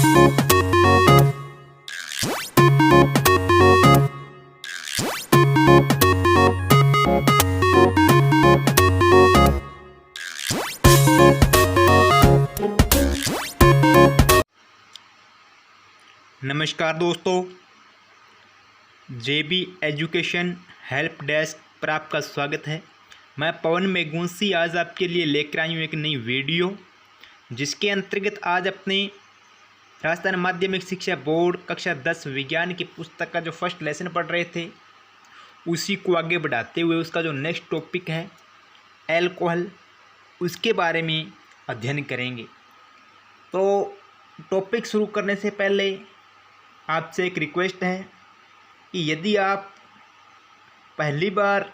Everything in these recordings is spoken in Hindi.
नमस्कार दोस्तों, जेबी एजुकेशन हेल्प डेस्क पर आपका स्वागत है। मैं पवन मेघवंशी आज आपके लिए लेकर आई हूँ एक नई वीडियो, जिसके अंतर्गत आज अपने राजस्थान माध्यमिक शिक्षा बोर्ड कक्षा 10 विज्ञान की पुस्तक का जो फर्स्ट लेसन पढ़ रहे थे उसी को आगे बढ़ाते हुए उसका जो नेक्स्ट टॉपिक है एल्कोहल, उसके बारे में अध्ययन करेंगे। तो टॉपिक शुरू करने से पहले आपसे एक रिक्वेस्ट है कि यदि आप पहली बार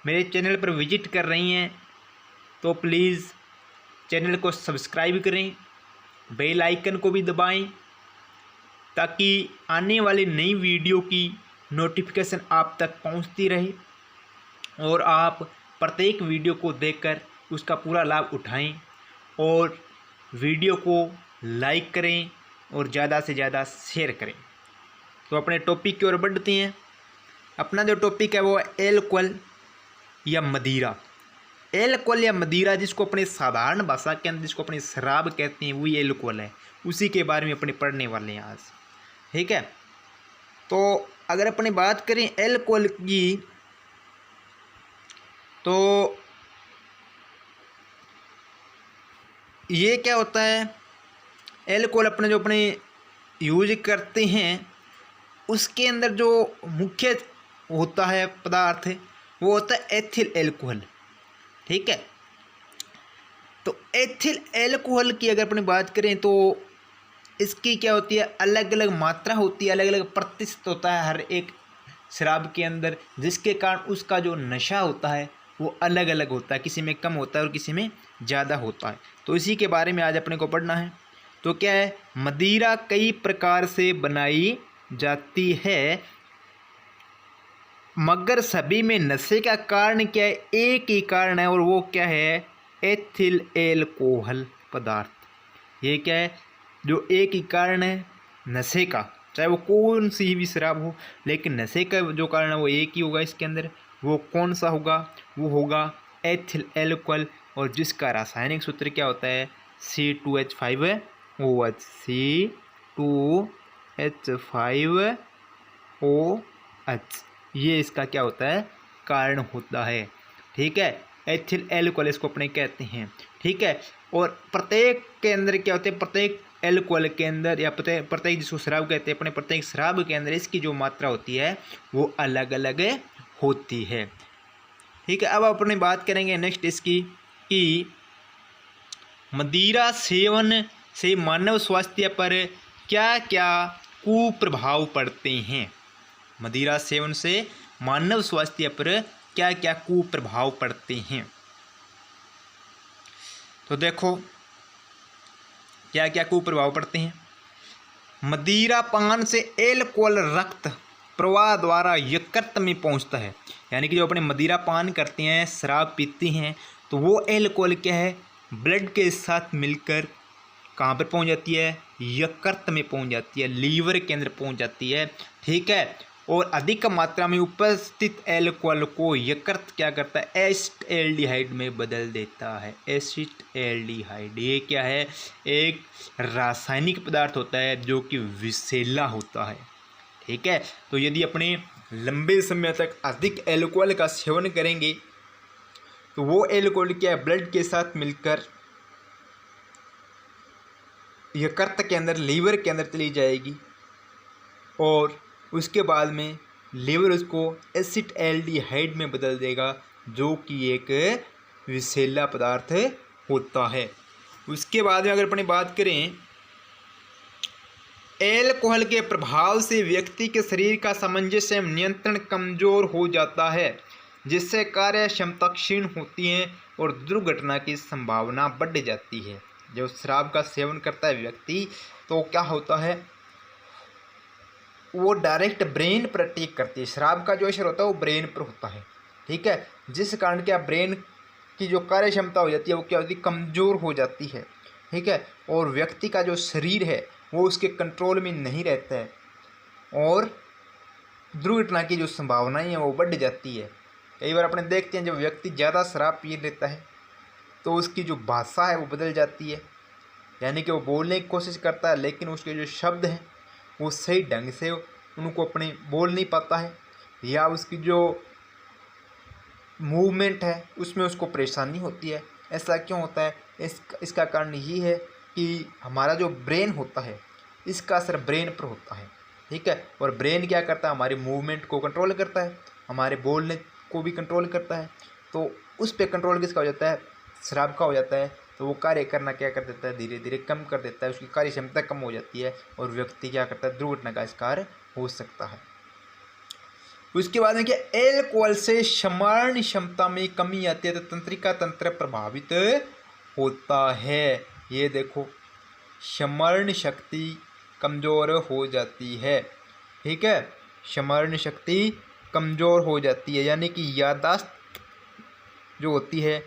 मेरे चैनल पर विजिट कर रही हैं तो प्लीज़ चैनल को सब्सक्राइब करें, बेल आइकन को भी दबाएं ताकि आने वाली नई वीडियो की नोटिफिकेशन आप तक पहुंचती रहे और आप प्रत्येक वीडियो को देखकर उसका पूरा लाभ उठाएं और वीडियो को लाइक करें और ज़्यादा से ज़्यादा शेयर करें। तो अपने टॉपिक की ओर बढ़ते हैं। अपना जो टॉपिक है वो है एल्कोहल या मदिरा। एल्कोहल या मदिरा, जिसको अपने साधारण भाषा के अंदर जिसको अपने शराब कहते हैं, वही एल्कोहल है। उसी के बारे में अपने पढ़ने वाले हैं आज, ठीक है। तो अगर अपनी बात करें एल्कोहल की, तो ये क्या होता है, एल्कोहल अपने यूज करते हैं उसके अंदर जो मुख्य होता है पदार्थ वो होता है एथिल एल्कोहल, ठीक है। तो एथिल एल्कोहल की अगर अपनी बात करें तो इसकी क्या होती है, अलग अलग मात्रा होती है, अलग अलग प्रतिशत होता है हर एक शराब के अंदर, जिसके कारण उसका जो नशा होता है वो अलग अलग होता है, किसी में कम होता है और किसी में ज़्यादा होता है। तो इसी के बारे में आज अपने को पढ़ना है। तो क्या है, मदिरा कई प्रकार से बनाई जाती है मगर सभी में नशे का कारण क्या है, एक ही कारण है और वो क्या है, एथिल एल्कोहल पदार्थ। ये क्या है, जो एक ही कारण है नशे का, चाहे वो कौन सी भी शराब हो, लेकिन नशे का जो कारण है वो एक ही होगा इसके अंदर। वो कौन सा होगा, वो होगा एथिल एल्कोहल, और जिसका रासायनिक सूत्र क्या होता है, C2H5OH, C2H5OH। ये इसका क्या होता है, कारण होता है, ठीक है। एथिल एल्कोहल इसको अपने कहते हैं, ठीक है। और प्रत्येक के अंदर क्या होते हैं, प्रत्येक एल्कोहल के अंदर या प्रत्येक जिसको शराब कहते हैं, अपने प्रत्येक शराब के अंदर इसकी जो मात्रा होती है वो अलग अलग होती है, ठीक है। अब अपने बात करेंगे नेक्स्ट इसकी कि मदिरा सेवन से मानव स्वास्थ्य पर क्या क्या कुप्रभाव पड़ते हैं। मदिरा सेवन से मानव स्वास्थ्य पर क्या क्या कुप्रभाव पड़ते हैं। तो देखो क्या क्या कुप्रभाव पड़ते हैं। मदिरा पान से एल्कोहल रक्त प्रवाह द्वारा यकृत में पहुंचता है, यानी कि जो अपने मदिरा पान करते हैं, शराब पीते हैं, तो वो एल्कोहल क्या है, ब्लड के साथ मिलकर कहाँ पर पहुंच जाती है, यकृत में पहुंच जाती है, लीवर के अंदर पहुंच जाती है, ठीक है। और अधिक मात्रा में उपस्थित एल्कोहल को यकृत क्या करता है, एसिटाल्डिहाइड में बदल देता है। एसिटाल्डिहाइड ये क्या है, एक रासायनिक पदार्थ होता है जो कि विषैला होता है, ठीक है। तो यदि अपने लंबे समय तक अधिक एल्कोहल का सेवन करेंगे तो वो एल्कोहल क्या है, ब्लड के साथ मिलकर यकृत के अंदर, लीवर के अंदर चली जाएगी और उसके बाद में लीवर उसको एसिटाल्डिहाइड में बदल देगा, जो कि एक विषैला पदार्थ होता है। उसके बाद में अगर अपनी बात करें, एल्कोहल के प्रभाव से व्यक्ति के शरीर का सामंजस्य एवं नियंत्रण कमजोर हो जाता है, जिससे कार्य क्षमता क्षीण होती है और दुर्घटना की संभावना बढ़ जाती है। जब शराब का सेवन करता है व्यक्ति तो क्या होता है, वो डायरेक्ट ब्रेन पर अटैक करती है। शराब का जो असर होता है वो ब्रेन पर होता है, ठीक है, जिस कारण क्या ब्रेन की जो कार्य क्षमता हो जाती है वो क्या होती है, कमज़ोर हो जाती है, ठीक है। और व्यक्ति का जो शरीर है वो उसके कंट्रोल में नहीं रहता है और दुर्घटना की जो संभावनाएं हैं वो बढ़ जाती है। कई बार अपने देखते हैं जब व्यक्ति ज़्यादा शराब पी लेता है तो उसकी जो भाषा है वो बदल जाती है, यानी कि वो बोलने की कोशिश करता है लेकिन उसके जो शब्द हैं वो सही ढंग से उनको अपने बोल नहीं पाता है, या उसकी जो मूवमेंट है उसमें उसको परेशानी होती है। ऐसा क्यों होता है? इसका कारण यही है कि हमारा जो ब्रेन होता है इसका असर ब्रेन पर होता है, ठीक है। और ब्रेन क्या करता है? हमारे मूवमेंट को कंट्रोल करता है, हमारे बोलने को भी कंट्रोल करता है। तो उस पर कंट्रोल किसका हो जाता है? शराब का हो जाता है। तो वो कार्य करना क्या कर देता है? धीरे धीरे कम कर देता है, उसकी कार्य क्षमता कम हो जाती है और व्यक्ति क्या करता है? दुर्घटना का शिकार हो सकता है। उसके बाद में क्या, एल्कोहल से स्मरण क्षमता में कमी आती है तो तंत्रिका तंत्र प्रभावित होता है। ये देखो, स्मरण शक्ति कमज़ोर हो जाती है, ठीक है। स्मरण शक्ति कमज़ोर हो जाती है, यानी कि याददाश्त जो होती है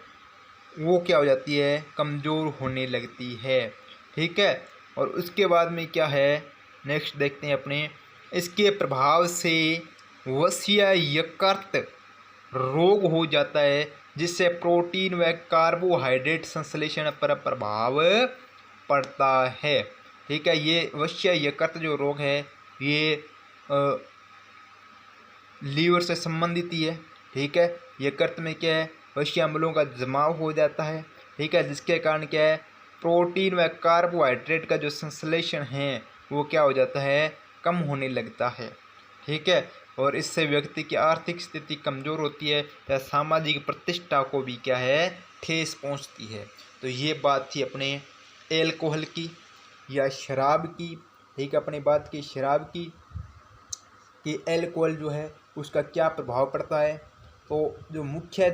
वो क्या हो जाती है? कमज़ोर होने लगती है, ठीक है। और उसके बाद में क्या है, नेक्स्ट देखते हैं अपने, इसके प्रभाव से वसीय यकृत रोग हो जाता है जिससे प्रोटीन व कार्बोहाइड्रेट संश्लेषण पर प्रभाव पड़ता है, ठीक है। ये वसीय यकृत जो रोग है ये लीवर से संबंधित ही है, ठीक है। यकृत में क्या है? वसीय अम्लों का जमाव हो जाता है, ठीक है, जिसके कारण क्या है? प्रोटीन व कार्बोहाइड्रेट का जो संश्लेषण है वो क्या हो जाता है? कम होने लगता है, ठीक है। और इससे व्यक्ति की आर्थिक स्थिति कमज़ोर होती है या सामाजिक प्रतिष्ठा को भी क्या है? ठेस पहुंचती है। तो ये बात थी अपने एल्कोहल की या शराब की, ठीक है। अपनी बात की शराब की कि एल्कोहल जो है उसका क्या प्रभाव पड़ता है। तो जो मुख्य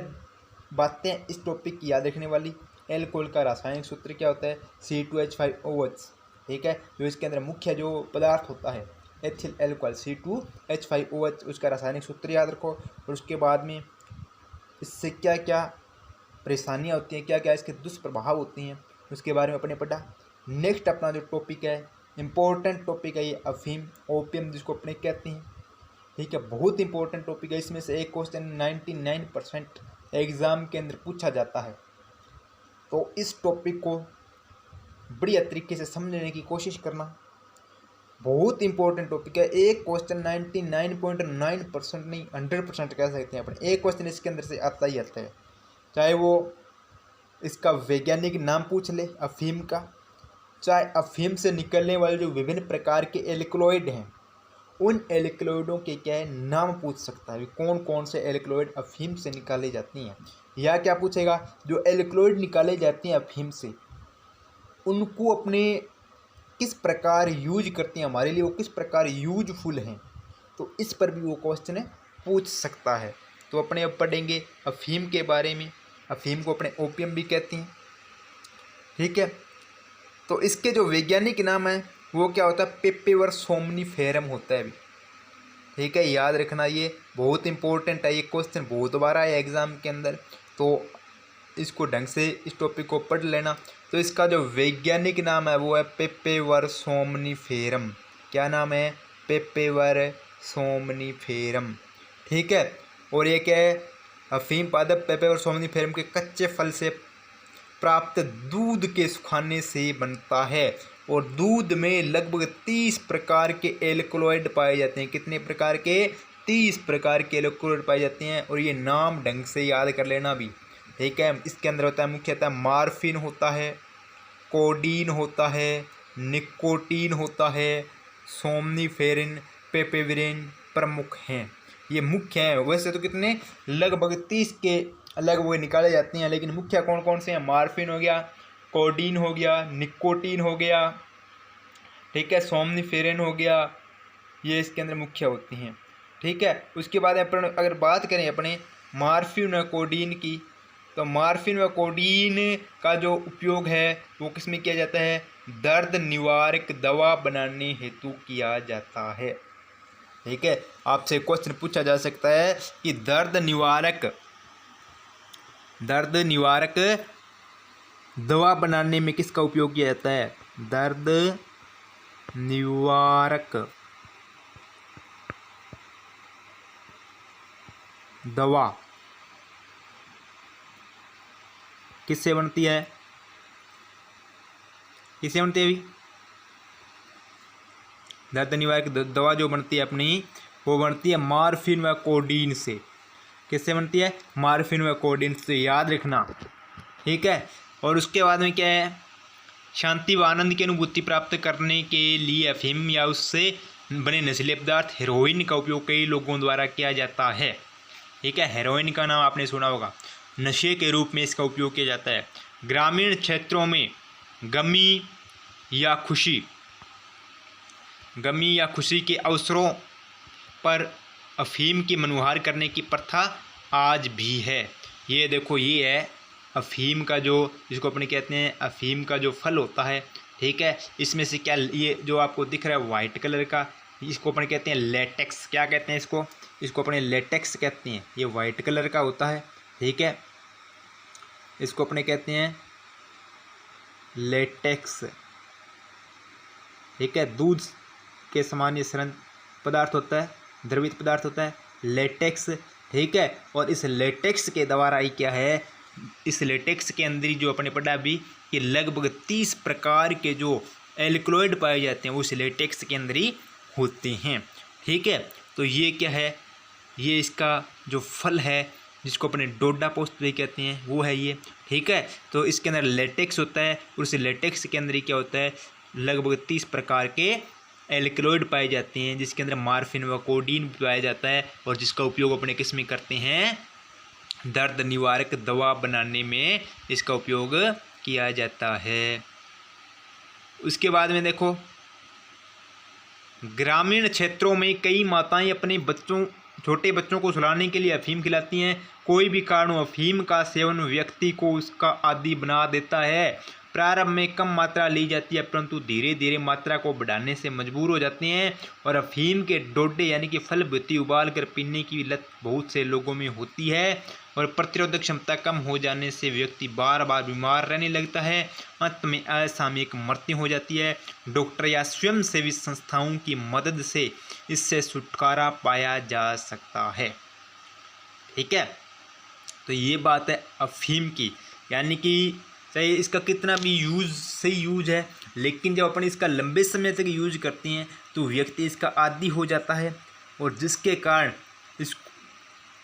बातें इस टॉपिक की याद रखने वाली, एल्कोहल का रासायनिक सूत्र क्या होता है? C2H5OH, ठीक है। जो इसके अंदर मुख्य जो पदार्थ होता है एथिल एल्कोहल C2H5OH, उसका रासायनिक सूत्र याद रखो। और उसके बाद में इससे क्या क्या परेशानियाँ होती हैं, क्या क्या इसके दुष्प्रभाव होती हैं, उसके बारे में अपने पढ़ा। नेक्स्ट अपना जो टॉपिक है, इम्पोर्टेंट टॉपिक है ये अफीम, ओपियम जिसको अपने कहते हैं, ठीक है। बहुत इंपॉर्टेंट टॉपिक है। इसमें से एक क्वेश्चन 99% एग्ज़ाम के अंदर पूछा जाता है। तो इस टॉपिक को बढ़िया तरीके से समझने की कोशिश करना, बहुत इंपॉर्टेंट टॉपिक है। एक क्वेश्चन 99.9% नहीं 100% कह सकते हैं अपने, एक क्वेश्चन इसके अंदर से आता ही आता है। चाहे वो इसका वैज्ञानिक नाम पूछ ले अफीम का, चाहे अफीम से निकलने वाले जो विभिन्न प्रकार के एल्कलॉइड हैं उन एल्कलॉइडों के क्या है नाम पूछ सकता है, कौन कौन से एल्कलॉइड अफीम से निकाले जाती हैं। या क्या पूछेगा, जो एल्कलॉइड निकाले जाते हैं अफीम से उनको अपने किस प्रकार यूज करते हैं, हमारे लिए वो किस प्रकार यूजफुल हैं, तो इस पर भी वो क्वेश्चन पूछ सकता है। तो अपने अब पढ़ेंगे अफीम के बारे में। अफीम को अपने ओपियम भी कहते हैं, ठीक है। तो इसके जो वैज्ञानिक नाम है वो क्या होता है? पेपेवर सोमनीफेरम होता है अभी, ठीक है। याद रखना, ये बहुत इंपॉर्टेंट है, ये क्वेश्चन बहुत बार आया एग्जाम के अंदर, तो इसको ढंग से इस टॉपिक को पढ़ लेना। तो इसका जो वैज्ञानिक नाम है वो है पेपेवर सोमनीफेरम। क्या नाम है? पेपेवर सोमनीफेरम, ठीक है। और ये क्या है? अफीम पादप पेपेवर सोमनीफेरम के कच्चे फल से प्राप्त दूध के सुखाने से बनता है और दूध में लगभग 30 प्रकार के एल्कलॉइड पाए जाते हैं। कितने प्रकार के? 30 प्रकार के एल्कलॉइड पाए जाते हैं। और ये नाम ढंग से याद कर लेना भी, ठीक है। इसके अंदर होता है मुख्यतः मार्फिन होता है, कोडीन होता है, निकोटीन होता है, सोमनीफेरिन, पेपेविरिन प्रमुख हैं। ये मुख्य हैं। वैसे तो कितने लगभग 30 के अलग वो निकाले जाते हैं, लेकिन मुख्य कौन कौन से हैं? मार्फिन हो गया, कोडीन हो गया, निकोटीन हो गया, ठीक है, सोमनीफेरिन हो गया, ये इसके अंदर मुख्य होती हैं, ठीक है। उसके बाद अपन अगर बात करें अपने मार्फिन व कोडीन की, तो मार्फिन व कोडीन का जो उपयोग है वो किस में किया जाता है? दर्द निवारक दवा बनाने हेतु किया जाता है, ठीक है। आपसे क्वेश्चन पूछा जा सकता है कि दर्द निवारक दवा बनाने में किसका उपयोग किया जाता है? दर्द निवारक दवा किससे बनती है? किससे बनती है अभी? दर्द निवारक दवा जो बनती है अपनी, वो बनती है मॉर्फिन व कोडीन से। किससे बनती है? मॉर्फिन व कोडीन से, याद रखना, ठीक है। और उसके बाद में क्या है? शांति व आनंद की अनुभूति प्राप्त करने के लिए अफीम या उससे बने नशीले पदार्थ हेरोइन का उपयोग कई लोगों द्वारा किया जाता है, ठीक है। हेरोइन का नाम आपने सुना होगा, नशे के रूप में इसका उपयोग किया जाता है। ग्रामीण क्षेत्रों में गमी या खुशी के अवसरों पर अफीम की मनुहार करने की प्रथा आज भी है। ये देखो, ये है अफीम का जो, जिसको अपने कहते हैं अफीम का जो फल होता है, ठीक है। इसमें से क्या, ये जो आपको दिख रहा है वाइट कलर का, इसको अपने कहते हैं लेटेक्स। क्या कहते हैं इसको? इसको अपने लेटेक्स कहते हैं। ये वाइट कलर का होता है, ठीक है। इसको अपने कहते हैं लेटेक्स, ठीक है। दूध के समान ये सरल पदार्थ होता है, द्रवित पदार्थ होता है लेटेक्स, ठीक है। और इस लेटेक्स के द्वारा ही क्या है, इस लेटेक्स के अंदर ही जो अपने पढ़ा भी कि लगभग 30 प्रकार के जो एल्कलॉइड पाए जाते हैं वो इस लेटेक्स के अंदर ही होते हैं, ठीक है। तो ये क्या है? ये इसका जो फल है जिसको अपने डोडा पोस्ट भी कहते हैं, वो है ये, ठीक है। तो इसके अंदर लेटेक्स होता है और उस लेटेक्स के अंदर ही क्या होता है, लगभग 30 प्रकार के एल्कलॉइड पाए जाते हैं, जिसके अंदर मॉर्फिन व कोडीन भी पाया जाता है और जिसका उपयोग अपने किस में करते हैं? दर्द निवारक दवा बनाने में इसका उपयोग किया जाता है। उसके बाद में देखो, ग्रामीण क्षेत्रों में कई माताएं अपने छोटे बच्चों को सुलाने के लिए अफीम खिलाती हैं। कोई भी कारण अफीम का सेवन व्यक्ति को उसका आदी बना देता है। प्रारंभ में कम मात्रा ली जाती है, परंतु धीरे धीरे मात्रा को बढ़ाने से मजबूर हो जाते हैं और अफीम के डोडे यानी कि फल भुत्ती उबाल कर पीने की लत बहुत से लोगों में होती है और प्रतिरोधक क्षमता कम हो जाने से व्यक्ति बार बार बीमार रहने लगता है। अंत में असामयिक मृत्यु हो जाती है। डॉक्टर या स्वयंसेवी संस्थाओं की मदद से इससे छुटकारा पाया जा सकता है, ठीक है। तो ये बात है अफीम की, यानी कि चाहे इसका कितना भी सही यूज है, लेकिन जब अपन इसका लंबे समय तक यूज करते हैं तो व्यक्ति इसका आदी हो जाता है और जिसके कारण इस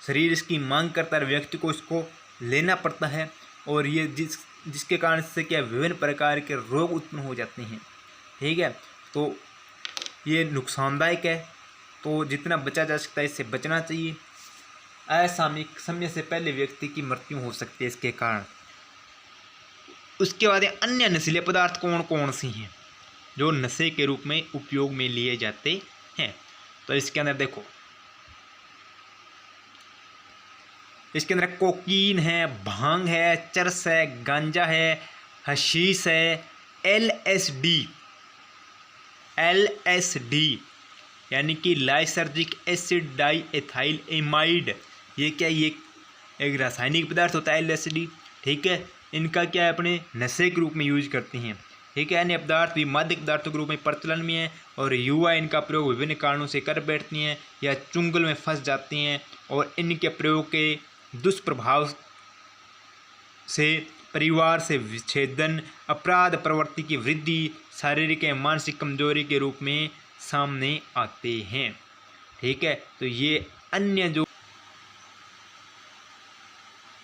शरीर इसकी मांग करता है, व्यक्ति को इसको लेना पड़ता है और ये जिसके कारण इससे क्या विभिन्न प्रकार के रोग उत्पन्न हो जाते हैं, ठीक है। तो ये नुकसानदायक है, तो जितना बचा जा सकता है इससे बचना चाहिए। असामयिक समय से पहले व्यक्ति की मृत्यु हो सकती है इसके कारण। उसके बाद अन्य नशीले पदार्थ कौन कौन सी हैं जो नशे के रूप में उपयोग में लिए जाते हैं? तो इसके अंदर देखो, इसके अंदर कोकीन है, भांग है, चरस है, गांजा है, हशीश है, एलएसडी यानी कि लाइसर्जिक एसिड डाइएथाइल एमाइड। ये क्या, ये एक रासायनिक पदार्थ होता है एलएसडी, ठीक है। इनका क्या है, अपने नशे के रूप में यूज करते हैं, ठीक है। अन्य पदार्थ भी मादक पदार्थों के रूप में प्रचलन में है और युवा इनका प्रयोग विभिन्न कारणों से कर बैठती हैं या चुंगल में फंस जाती हैं और इनके प्रयोग के दुष्प्रभाव से परिवार से विच्छेदन, अपराध प्रवृत्ति की वृद्धि, शारीरिक या मानसिक कमजोरी के रूप में सामने आते हैं, ठीक है। तो ये अन्य जो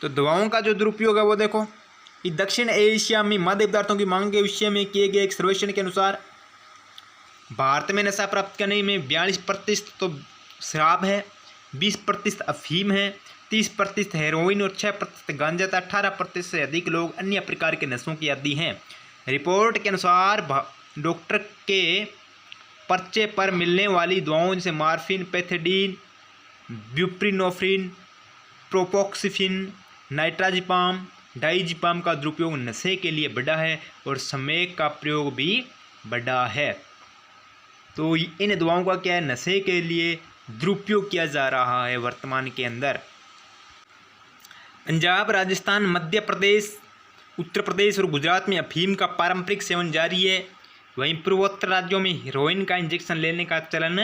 तो दवाओं का जो दुरुपयोग है वो देखो, कि दक्षिण एशिया में मादक पदार्थों की मांग के विषय में किए गए एक सर्वेक्षण के अनुसार भारत में नशा प्राप्त करने में 42% तो शराब है, 20% अफीम है, 30% हेरोइन और 6% गांजा था। 18% से अधिक लोग अन्य प्रकार के नशों की आदी हैं। रिपोर्ट के अनुसार डॉक्टर के पर्चे पर मिलने वाली दवाओं जैसे मॉर्फिन, पैथेडीन, ब्यूप्रिनोफ्रिन, प्रोपोक्सिफिन, नाइट्राजिपाम, डाइजिपाम का दुरुपयोग नशे के लिए बढ़ा है और स्मैक का प्रयोग भी बढ़ा है। तो इन दवाओं का क्या है, नशे के लिए दुरुपयोग किया जा रहा है वर्तमान के अंदर। पंजाब, राजस्थान, मध्य प्रदेश, उत्तर प्रदेश और गुजरात में अफीम का पारंपरिक सेवन जारी है। वहीं पूर्वोत्तर राज्यों में हीरोइन का इंजेक्शन लेने का चलन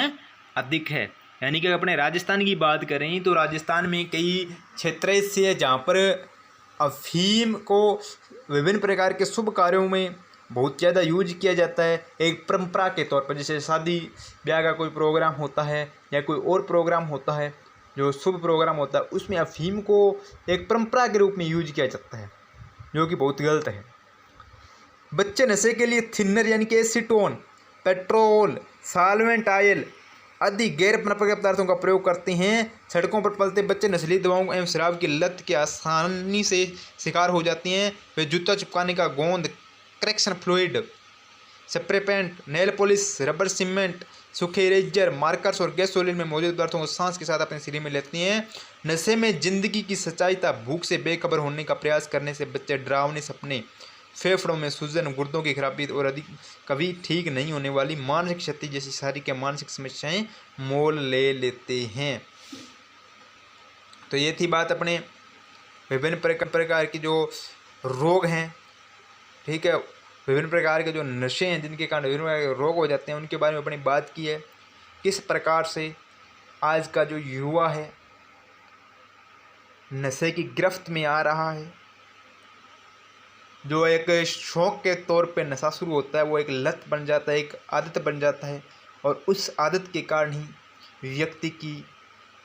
अधिक है। यानी कि अपने राजस्थान की बात करें तो राजस्थान में कई क्षेत्र ऐसे हैं जहाँ पर अफीम को विभिन्न प्रकार के शुभ कार्यों में बहुत ज़्यादा यूज किया जाता है। एक परंपरा के तौर पर, जैसे शादी ब्याह का कोई प्रोग्राम होता है या कोई और प्रोग्राम होता है जो शुभ प्रोग्राम होता है, उसमें अफीम को एक परंपरा के रूप में यूज किया जाता है, जो कि बहुत गलत है। बच्चे नशे के लिए थिनर यानी कि एसीटोन, पेट्रोल, सॉल्वेंट ऑयल आदि गैर परंपरागत पदार्थों का प्रयोग करते हैं। सड़कों पर पलते बच्चे नशीली दवाओं एवं शराब की लत के आसानी से शिकार हो जाते हैं। वे जूता चिपकाने का गोंद, correction fluid, spray paint, nail polish, rubber cement, सूखे इरेजर, मार्कर्स और गैसोलीन में मौजूद पदार्थों को सांस के साथ अपने शरीर में लेते हैं। नशे में जिंदगी की सच्चाई तथा भूख से बेखबर होने का प्रयास करने से बच्चे डरावने सपने, फेफड़ों में सूजन, गुर्दों की खराबी और अधिक कभी ठीक नहीं होने वाली मानसिक क्षति जैसी शारीरिक या मानसिक समस्याएं मोल ले लेते हैं। तो ये थी बात अपने विभिन्न प्रकार की जो रोग हैं, ठीक है, विभिन्न प्रकार के जो नशे हैं जिनके कारण विभिन्न प्रकार के रोग हो जाते हैं, उनके बारे में अपनी बात की है। किस प्रकार से आज का जो युवा है नशे की गिरफ्त में आ रहा है। जो एक शौक के तौर पे नशा शुरू होता है वो एक लत बन जाता है, एक आदत बन जाता है, और उस आदत के कारण ही व्यक्ति की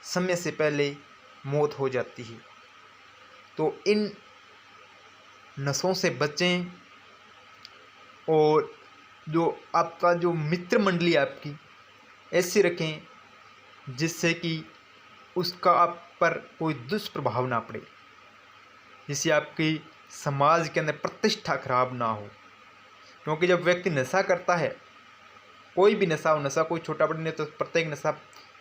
समय से पहले मौत हो जाती है। तो इन नशों से बचें और जो आपका जो मित्र मंडली आपकी ऐसी रखें जिससे कि उसका आप पर कोई दुष्प्रभाव ना पड़े, जिससे आपकी समाज के अंदर प्रतिष्ठा खराब ना हो। क्योंकि जब व्यक्ति नशा करता है, कोई भी नशा हो, नशा कोई छोटा बड़ा नहीं, तो प्रत्येक नशा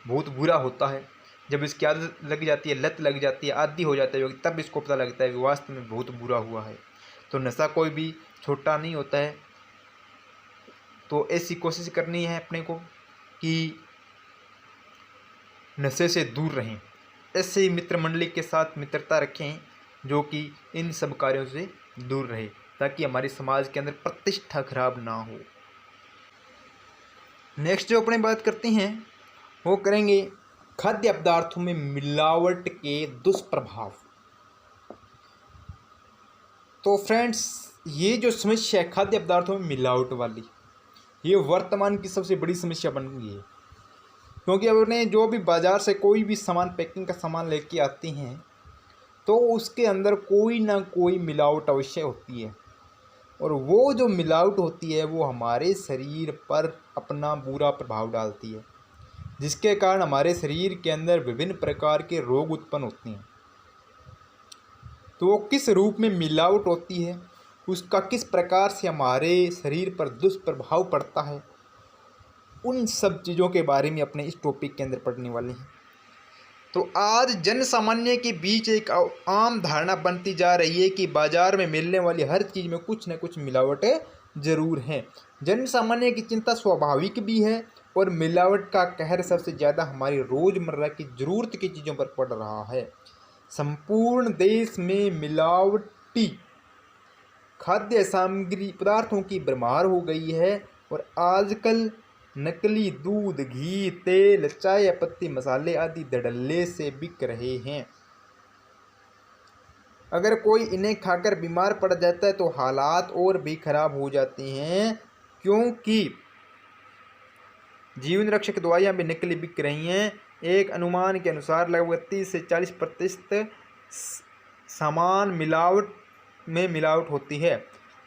बहुत बुरा होता है। जब इसकी आदत लग जाती है, लत लग जाती है, आदी हो जाता है व्यक्ति, तब इसको पता लगता है कि वास्तव में बहुत बुरा हुआ है। तो नशा कोई भी छोटा नहीं होता है। तो ऐसी कोशिश करनी है अपने को कि नशे से दूर रहें। ऐसे ही मित्र मंडली के साथ मित्रता रखें जो कि इन सब कार्यों से दूर रहे, ताकि हमारे समाज के अंदर प्रतिष्ठा खराब ना हो। नेक्स्ट जो अपने बात करते हैं वो करेंगे खाद्य पदार्थों में मिलावट के दुष्प्रभाव। तो फ्रेंड्स, ये जो समस्या है खाद्य पदार्थों में मिलावट वाली, ये वर्तमान की सबसे बड़ी समस्या बन गई है। क्योंकि अब उन्हें जो भी बाज़ार से कोई भी सामान, पैकिंग का सामान लेके आते हैं तो उसके अंदर कोई ना कोई मिलावट अवश्य होती है, और वो जो मिलावट होती है वो हमारे शरीर पर अपना बुरा प्रभाव डालती है, जिसके कारण हमारे शरीर के अंदर विभिन्न प्रकार के रोग उत्पन्न होते हैं। तो वो किस रूप में मिलावट होती है, उसका किस प्रकार से हमारे शरीर पर दुष्प्रभाव पड़ता है, उन सब चीज़ों के बारे में अपने इस टॉपिक के अंदर पढ़ने वाले हैं। तो आज जन सामान्य के बीच एक आम धारणा बनती जा रही है कि बाजार में मिलने वाली हर चीज़ में कुछ न कुछ मिलावटें जरूर हैं। जन सामान्य की चिंता स्वाभाविक भी है, और मिलावट का कहर सबसे ज़्यादा हमारी रोज़मर्रा की ज़रूरत की चीज़ों पर पड़ रहा है। संपूर्ण देश में मिलावटी खाद्य सामग्री पदार्थों की भरमार हो गई है, और आजकल नकली दूध, घी, तेल, चाय पत्ती, मसाले आदि धड़ल्ले से बिक रहे हैं। अगर कोई इन्हें खाकर बीमार पड़ जाता है तो हालात और भी खराब हो जाते हैं, क्योंकि जीवन रक्षक दवाइयाँ भी नकली बिक रही हैं। एक अनुमान के अनुसार लगभग 30 से 40% सामान मिलावट होती है।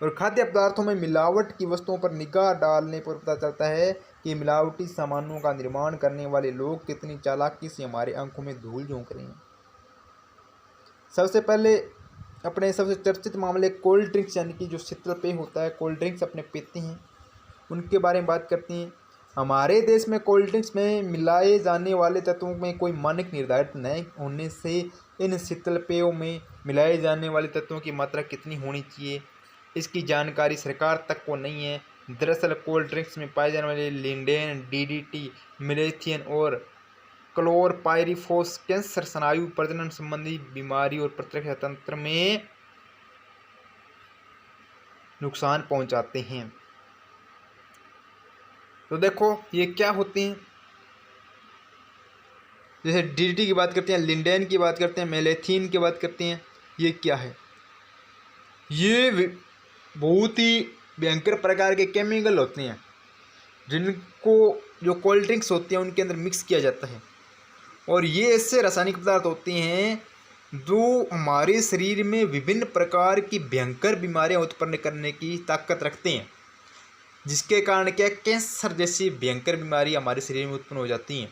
और खाद्य पदार्थों में मिलावट की वस्तुओं पर निगाह डालने पर पता चलता है कि मिलावटी सामानों का निर्माण करने वाले लोग कितनी चालाकी से हमारे आंखों में धूल झोंक रहे हैं। सबसे पहले अपने सबसे चर्चित मामले कोल्ड ड्रिंक्स, यानी कि जो शीतल पेय होता है, कोल्ड ड्रिंक्स अपने पीते हैं, उनके बारे में बात करते हैं। हमारे देश में कोल्ड ड्रिंक्स में मिलाए जाने वाले तत्वों में कोई मानक निर्धारित नहीं होने से इन शीतल पेयों में मिलाए जाने वाले तत्वों की मात्रा कितनी होनी चाहिए, इसकी जानकारी सरकार तक को नहीं है। दरअसल कोल्ड ड्रिंक्स में पाए जाने वाले लिंडेन, डीडीटी, मिलेथियन और क्लोरपाइरिफॉस कैंसर, स्नायु, प्रजनन संबंधी बीमारी और प्रतिरक्षा तंत्र में नुकसान पहुंचाते हैं। तो देखो ये क्या होते हैं, जैसे डीडीटी की बात करते हैं, लिंडेन की बात करते हैं, मेलेथीन की बात करते हैं। ये क्या है, ये बहुत ही भयंकर प्रकार के केमिकल होते हैं जिनको जो कोल्ड ड्रिंक्स होती हैं उनके अंदर मिक्स किया जाता है। और ये ऐसे रासायनिक पदार्थ होते हैं जो हमारे शरीर में विभिन्न प्रकार की भयंकर बीमारियां उत्पन्न करने की ताकत रखते हैं, जिसके कारण क्या कैंसर जैसी भयंकर बीमारी हमारे शरीर में उत्पन्न हो जाती हैं।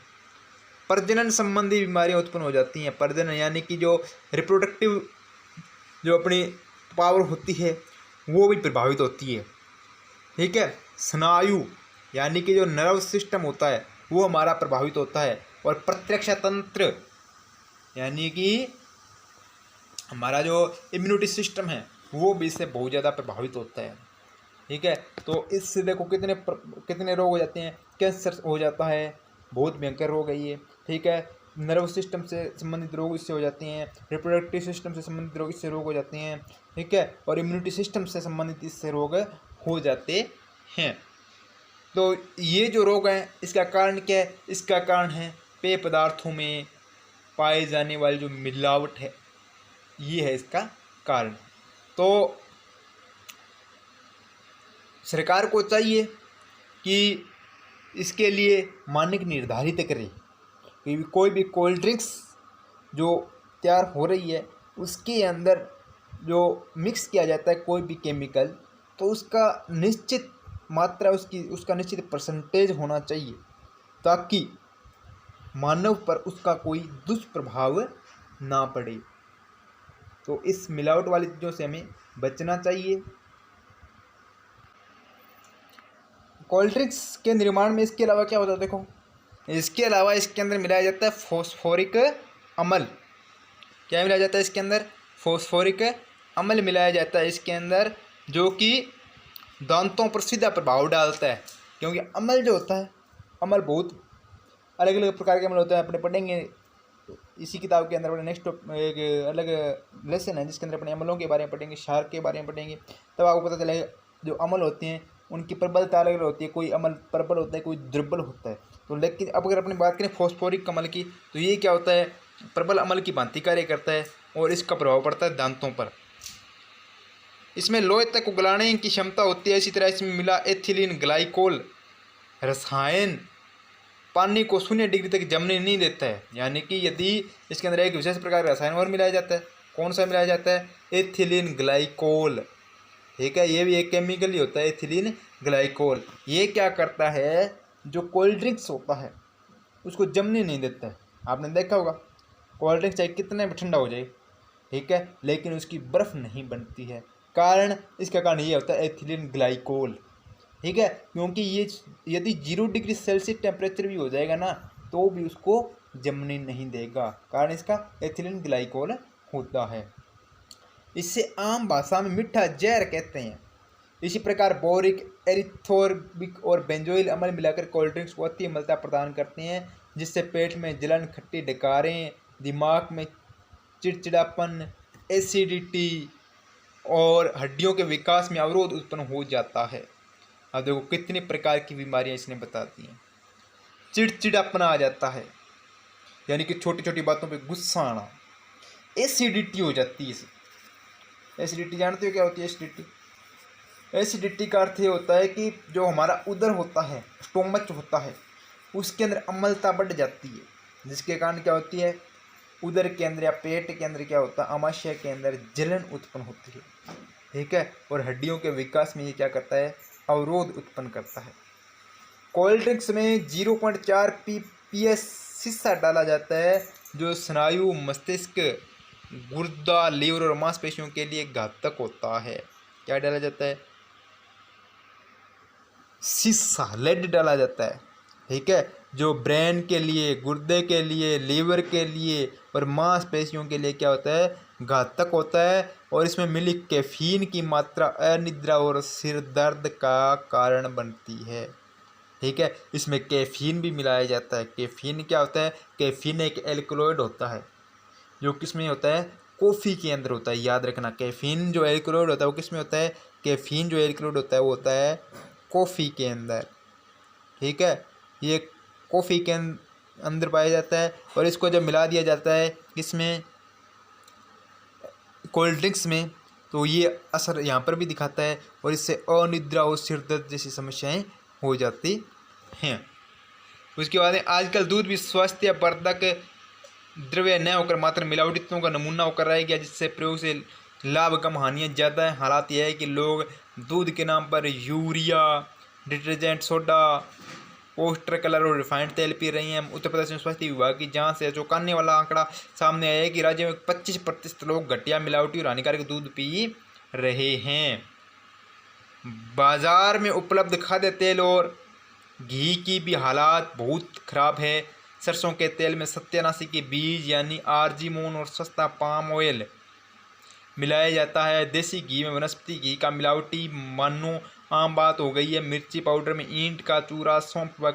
प्रजनन संबंधी बीमारियां उत्पन्न हो जाती हैं। प्रजनन यानी कि जो रिप्रोडक्टिव जो अपनी पावर होती है वो भी प्रभावित होती है। ठीक है, स्नायु यानी कि जो नर्व सिस्टम होता है वो हमारा प्रभावित होता है। और प्रतिरक्षा तंत्र यानी कि हमारा जो इम्यूनिटी सिस्टम है वो भी इससे बहुत ज़्यादा प्रभावित होता है। ठीक है, तो इससे देखो कितने रोग हो जाते हैं। कैंसर हो जाता है, बहुत भयंकर रोग है ये। ठीक है, नर्व सिस्टम से संबंधित रोग इससे हो जाते हैं, रिप्रोडक्टिव सिस्टम से संबंधित रोग इससे रोग हो जाते हैं। ठीक है, और इम्यूनिटी सिस्टम से संबंधित इससे रोग हो जाते हैं। तो ये जो रोग हैं इसका कारण क्या है, इसका कारण है पेय पदार्थों में पाए जाने वाली जो मिलावट है, ये है इसका कारण। तो सरकार को चाहिए कि इसके लिए मानक निर्धारित करे कि कोई भी कोल्ड ड्रिंक्स जो तैयार हो रही है उसके अंदर जो मिक्स किया जाता है कोई भी केमिकल, तो उसका निश्चित मात्रा उसका निश्चित परसेंटेज होना चाहिए ताकि मानव पर उसका कोई दुष्प्रभाव ना पड़े। तो इस मिलावट वाली चीज़ों से हमें बचना चाहिए। कोल्ड ड्रिंक्स के निर्माण में इसके अलावा क्या होता है, देखो इसके अलावा इसके अंदर मिलाया जाता है फॉस्फोरिक अम्ल। क्या मिलाया जाता है इसके अंदर, फॉस्फोरिक अम्ल मिलाया जाता है इसके अंदर, जो कि दांतों पर सीधा प्रभाव डालता है। क्योंकि अम्ल जो होता है, अम्ल बहुत अलग अलग प्रकार के अम्ल होते हैं, अपने पढ़ेंगे इसी किताब के अंदर। अपने नेक्स्ट एक अलग लेसन है जिसके अंदर अपने अम्लों के बारे में पढ़ेंगे, क्षार के बारे में पढ़ेंगे, तब आपको पता चलेगा जो अम्ल होते हैं उनकी प्रबलता अलग अलग होती है। कोई अम्ल प्रबल होता है, कोई दुर्बल होता है। तो लेकिन अब अगर अपनी बात करें फॉस्फोरिक अम्ल की, तो ये क्या होता है, प्रबल अम्ल की भांति कार्य करता है और इसका प्रभाव पड़ता है दांतों पर। इसमें लोहे तक उगलाने की क्षमता होती है। इसी तरह इसमें मिला एथिलीन ग्लाइकोल रसायन पानी को 0 डिग्री तक जमने नहीं देता है। यानी कि यदि इसके अंदर एक विशेष प्रकार का रसायन और मिलाया जाता है, कौन सा मिलाया जाता है, एथिलीन ग्लाइकोल। ठीक है, ये भी एक केमिकल ही होता है एथिलीन ग्लाइकोल। ये क्या करता है, जो कोल्ड ड्रिंक्स होता है उसको जमने नहीं देता है। आपने देखा होगा कोल्ड ड्रिंक्स चाहे कितने भी ठंडा हो जाए, ठीक है, लेकिन उसकी बर्फ़ नहीं बनती है। कारण इसका कारण ये होता है एथिलीन ग्लाइकोल। ठीक है, क्योंकि ये यदि 0 डिग्री सेल्सियस टेम्परेचर भी हो जाएगा ना तो भी उसको जमने नहीं देगा, कारण इसका एथिलीन ग्लाइकोल होता है। इससे आम भाषा में मीठा जहर कहते हैं। इसी प्रकार बोरिक, एरिथोर्बिक और बेंजोइल अम्ल मिलाकर कोल्ड ड्रिंक्स को अति अम्लता प्रदान करते हैं, जिससे पेट में जलन, खट्टी डकारें, दिमाग में चिड़चिड़ापन, एसिडिटी और हड्डियों के विकास में अवरोध उत्पन्न हो जाता है। अब देखो कितनी प्रकार की बीमारियां इसने बता दी हैं। चिड़चिड़ापन आ जाता है, यानी कि छोटी छोटी बातों पे गुस्सा आना। एसिडिटी हो जाती है। एसिडिटी जानते हो क्या होती है एसिडिटी? एसिडिटी का अर्थ ये होता है कि जो हमारा उदर होता है, स्टोमच होता है, उसके अंदर अम्लता बढ़ जाती है, जिसके कारण क्या होती है, उदर के अंदर या पेट के अंदर क्या होता है, आमाशय के अंदर जलन उत्पन्न होती है। ठीक है, और हड्डियों के विकास में ये क्या करता है, अवरोध उत्पन्न करता है। कोल्ड ड्रिंक्स में 0.4 ppm शीशा डाला जाता है, जो स्नायु, मस्तिष्क, गुर्दा, लीवर और मांसपेशियों के लिए घातक होता है। क्या डाला जाता है, शीशा, लेड डाला जाता है। ठीक है, जो ब्रेन के लिए, गुर्दे के लिए, लीवर के लिए और मांसपेशियों के लिए क्या होता है, घातक होता है। और इसमें मिली कैफीन की मात्रा अनिद्रा और सिर दर्द का कारण बनती है। ठीक है, इसमें कैफीन भी मिलाया जाता है। कैफीन क्या होता है, कैफीन एक एल्कलॉइड होता है जो किस में होता है, कॉफ़ी के अंदर होता है। याद रखना, कैफीन जो एल्कलॉइड होता है वो किस में होता है, कैफीन जो इंक्लूड होता है वो होता है कॉफ़ी के अंदर, ठीक है। ये कॉफ़ी के अंदर पाया जाता है और इसको जब मिला दिया जाता है इसमें कोल्ड ड्रिंक्स में, तो ये असर यहाँ पर भी दिखाता है और इससे अनिद्रा और सिर दर्द जैसी समस्याएं हो जाती हैं। उसके बाद आजकल दूध भी स्वास्थ्य वर्धक द्रव्य न होकर मात्र मिलावटियों का नमूना होकर रह गया, जिससे प्रयोग से लाभ कम हानियाँ ज़्यादा है। हालात यह है कि लोग दूध के नाम पर urea, detergent, soda, poster colour और रिफाइंड तेल पी रही हैं। उत्तर प्रदेश में स्वास्थ्य विभाग की जांच से चौंकाने वाला आंकड़ा सामने आया है कि राज्य में 25% लोग घटिया, मिलावटी और हानिकारक दूध पी रहे हैं। बाजार में उपलब्ध खाद्य तेल और घी की भी हालात बहुत खराब है। सरसों के तेल में सत्यानाशी के बीज यानी आर्जिमोन और सस्ता पाम ऑयल मिलाया जाता है। देसी घी में वनस्पति घी का मिलावटी मानो आम बात हो गई है। मिर्ची पाउडर में ईंट का चूरा, सौंफ व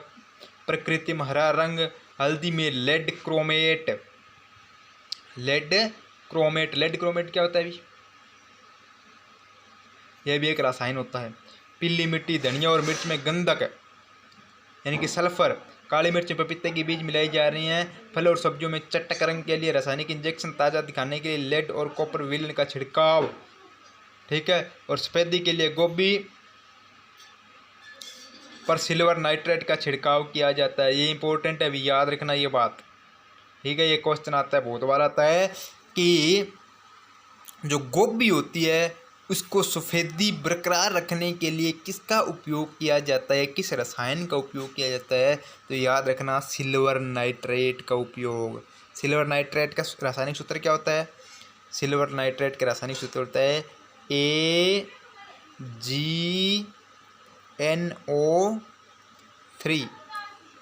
प्रकृति में हरा रंग, हल्दी में लेड क्रोमेट क्या होता है अभी? यह भी एक रसायन होता है। पीली मिट्टी, धनिया और मिर्च में गंधक यानी कि सल्फर, काली मिर्च, पपीते के बीज मिलाई जा रही हैं। फल और सब्जियों में चटक रंग के लिए रासायनिक इंजेक्शन, ताज़ा दिखाने के लिए लेड और कॉपर विलेन का छिड़काव, ठीक है। और सफेदी के लिए गोभी पर सिल्वर नाइट्रेट का छिड़काव किया जाता है। ये इंपॉर्टेंट है, अभी याद रखना ये बात, ठीक है। ये क्वेश्चन आता है, बहुत बार आता है कि जो गोभी होती है उसको सफ़ेदी बरकरार रखने के लिए किसका उपयोग किया जाता है, किस रसायन का उपयोग किया जाता है? तो याद रखना सिल्वर नाइट्रेट का उपयोग। सिल्वर नाइट्रेट का रासायनिक सूत्र क्या होता है? सिल्वर नाइट्रेट का रासायनिक सूत्र होता है AgNO3,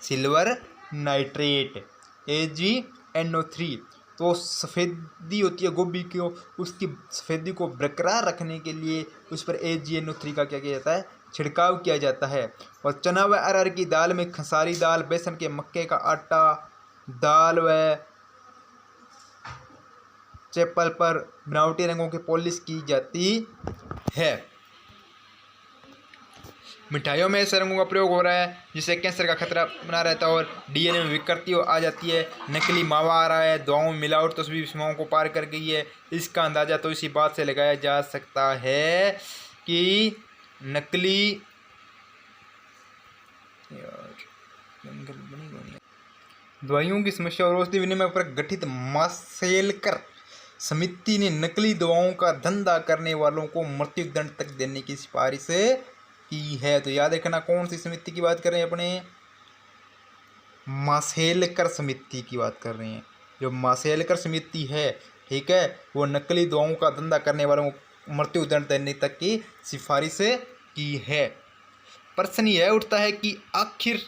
सिल्वर नाइट्रेट AgNO3। तो सफ़ेदी होती है गोभी की, उसकी सफ़ेदी को बरकरार रखने के लिए उस पर AgNO3 का क्या किया जाता है? छिड़काव किया जाता है। और चना व अरहर की दाल में खसारी दाल, बेसन के मक्के का आटा, दाल व चैपल पर बनावटी रंगों की पॉलिश की जाती है। मिठाइयों में ऐसे रंगों का प्रयोग हो रहा है जिससे कैंसर का खतरा बना रहता है और DNA में विकृति आ जाती है। नकली मावा आ रहा है, दवाओं में मिलावट तो सभी सीमाओं को पार कर गई है। इसका अंदाज़ा तो इसी बात से लगाया जा सकता है कि नकली दवाइयों की समस्या और औषधि विनिमय पर गठित माशेलकर समिति ने नकली दवाओं का धंधा करने वालों को मृत्युदंड तक देने की सिफारिश की है। तो याद रखना कौन सी समिति की बात कर रहे हैं? अपने माशेलकर समिति की बात कर रहे हैं। जो माशेलकर समिति है, ठीक है, वो नकली दवाओं का धंधा करने वालों को मृत्युदंड देने तक की सिफारिश की है। प्रश्न यह उठता है कि आखिर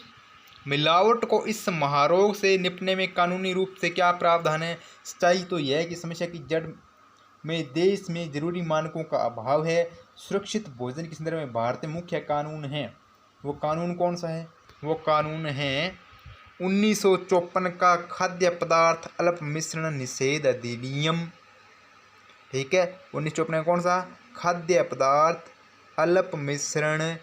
मिलावट को इस महारोग से निपटने में कानूनी रूप से क्या प्रावधान है? सच्चाई तो यह है कि समस्या की जड़ में देश में जरूरी मानकों का अभाव है। सुरक्षित भोजन के संदर्भ में भारतीय मुख्य कानून है। वो कानून कौन सा है? वो कानून है 1954 का खाद्य पदार्थ अल्प मिश्रण निषेध अधिनियम, ठीक है। 1954 का कौन सा? खाद्य पदार्थ अल्प मिश्रण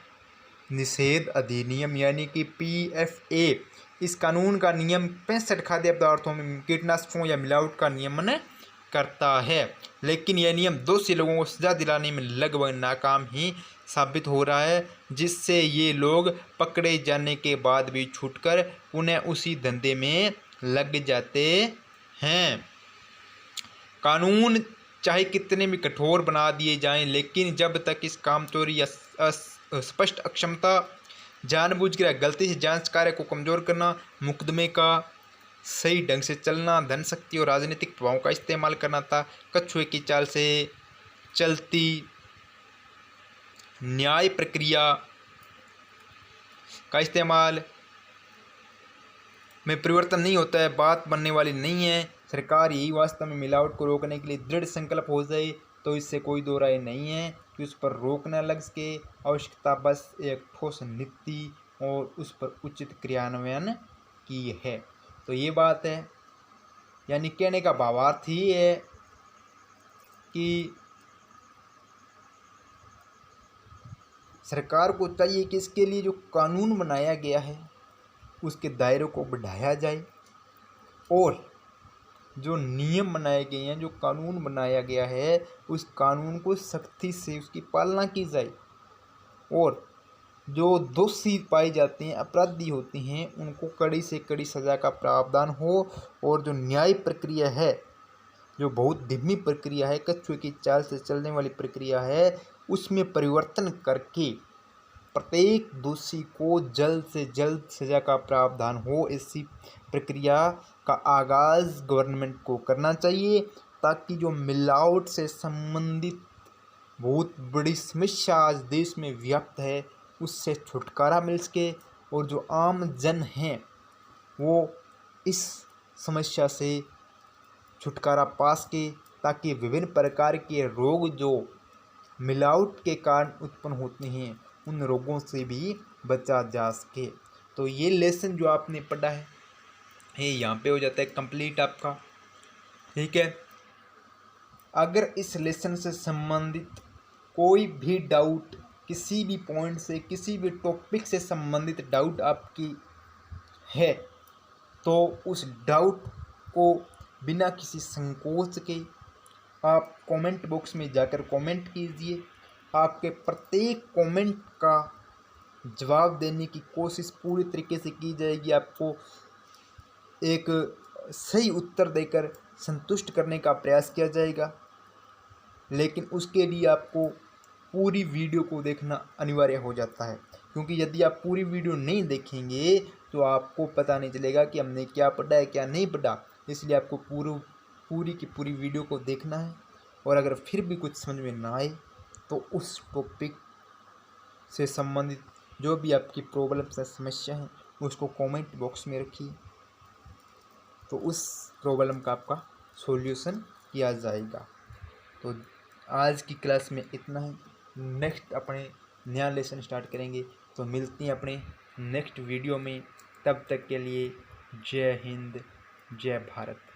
निषेध अधिनियम यानी कि PFA। इस कानून का नियम 65 खाद्य पदार्थों में कीटनाशकों या मिलावट का नियमन करता है, लेकिन यह नियम दोषी लोगों को सजा दिलाने में लगभग नाकाम ही साबित हो रहा है, जिससे ये लोग पकड़े जाने के बाद भी छूटकर उन्हें उसी धंधे में लग जाते हैं। कानून चाहे कितने भी कठोर बना दिए जाएं, लेकिन जब तक इस कामचोरी या स्पष्ट अक्षमता, जानबूझकर गलती से जांच कार्य को कमज़ोर करना, मुकदमे का सही ढंग से चलना, धन शक्ति और राजनीतिक प्रभाव का इस्तेमाल करना था, कछुए की चाल से चलती न्याय प्रक्रिया का इस्तेमाल में परिवर्तन नहीं होता है, बात बनने वाली नहीं है। सरकार यही वास्तव में मिलावट को रोकने के लिए दृढ़ संकल्प हो जाए तो इससे कोई दो राय नहीं है कि उस पर रोकना लग सके। आवश्यकता बस एक ठोस नीति और उस पर उचित क्रियान्वयन की है। तो ये बात है, यानी कहने का भावार्थ ही है कि सरकार को चाहिए कि इसके लिए जो कानून बनाया गया है उसके दायरे को बढ़ाया जाए और जो नियम बनाए गए हैं, जो कानून बनाया गया है, उस कानून को सख्ती से उसकी पालना की जाए और जो दोषी पाए जाते हैं, अपराधी होते हैं, उनको कड़ी से कड़ी सज़ा का प्रावधान हो और जो न्याय प्रक्रिया है, जो बहुत धीमी प्रक्रिया है, कछुए की चाल से चलने वाली प्रक्रिया है, उसमें परिवर्तन करके प्रत्येक दोषी को जल्द से जल्द सज़ा का प्रावधान हो। इसी प्रक्रिया का आगाज़ गवर्नमेंट को करना चाहिए ताकि जो मिलावट से संबंधित बहुत बड़ी समस्या आज देश में व्याप्त है उससे छुटकारा मिल सके और जो आम जन हैं वो इस समस्या से छुटकारा पा सके, ताकि विभिन्न प्रकार के रोग जो मिलावट के कारण उत्पन्न होते हैं उन रोगों से भी बचा जा सके। तो ये लेसन जो आपने पढ़ा है ये यहाँ पे हो जाता है कंप्लीट आपका। ठीक है, अगर इस लेसन से संबंधित कोई भी डाउट, किसी भी पॉइंट से, किसी भी टॉपिक से संबंधित डाउट आपकी है तो उस डाउट को बिना किसी संकोच के आप कमेंट बॉक्स में जाकर कमेंट कीजिए। आपके प्रत्येक कमेंट का जवाब देने की कोशिश पूरी तरीके से की जाएगी। आपको एक सही उत्तर देकर संतुष्ट करने का प्रयास किया जाएगा, लेकिन उसके लिए आपको पूरी वीडियो को देखना अनिवार्य हो जाता है, क्योंकि यदि आप पूरी वीडियो नहीं देखेंगे तो आपको पता नहीं चलेगा कि हमने क्या पढ़ा है क्या नहीं पढ़ा। इसलिए आपको पूरी की पूरी वीडियो को देखना है और अगर फिर भी कुछ समझ में ना आए तो उस टॉपिक से संबंधित जो भी आपकी प्रॉब्लम्स या समस्या है उसको कमेंट बॉक्स में रखिए, तो उस प्रॉब्लम का आपका सॉल्यूशन किया जाएगा। तो आज की क्लास में इतना ही। नेक्स्ट अपने नया लेसन स्टार्ट करेंगे, तो मिलते हैं अपने नेक्स्ट वीडियो में। तब तक के लिए जय हिंद, जय भारत।